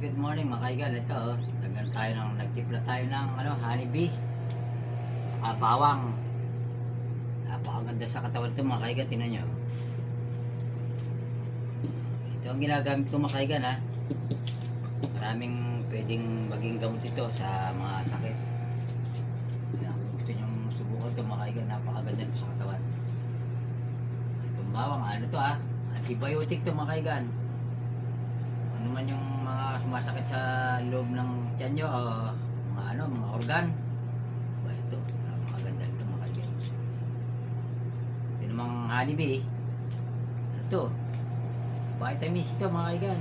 Good morning mga kaigan. Ito oh, nagtimpla tayo ng honeybee saka bawang. Napakaganda sa katawan ito mga kaigan, tingnan nyo. Ito ang ginagamit ko mga kaigan ha. Maraming pwedeng maging gamot ito sa mga sakit. Kung gusto nyo subukan ito mga kaigan, napakaganda ito sa katawan. Itong bawang, ano to ha, antibiotic ito mga kaigan. Ano man yung mga sumasakit sa loob ng tiyan nyo o mga organ, ba ito, maganda ito mga kaibigan. Ito namang honeybee, ano ito, vitamins ito mga kaibigan.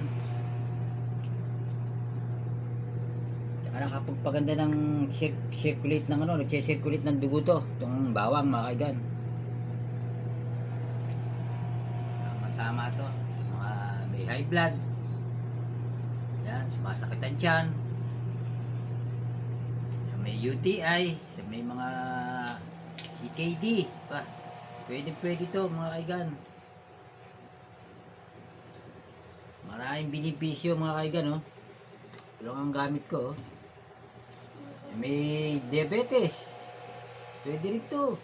Tsaka nakapagpaganda ng circulate ng nagse-circulate ng dugo to, itong bawang mga kaibigan. Tama to sa mga may high blood. Yan, sumasakit ang tiyan, sa may UTI, sa may mga CKD pa, pwede ito mga kaigan. Maraming benepisyo mga kaigan oh. Ito ang gamit ko oh. May diabetes, pwede rito.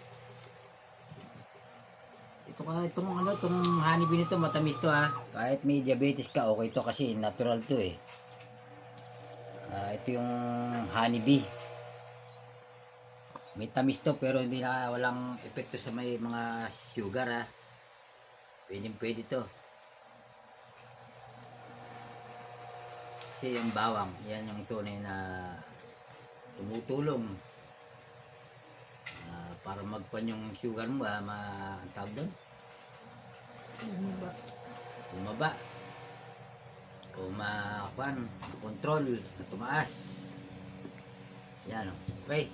Itong honeybee nito matamis to ha. Kahit may diabetes ka, okay to kasi natural to eh. Ito yung honeybee. May tamis to pero walang epekto sa may mga sugar ha. Pwede to. Kasi yung bawang, yan yung tunay na tumutulong para magpan yung sugar mo ha, ang tawag doon? Bumaba o makontrol na tumaas. Yan, okay.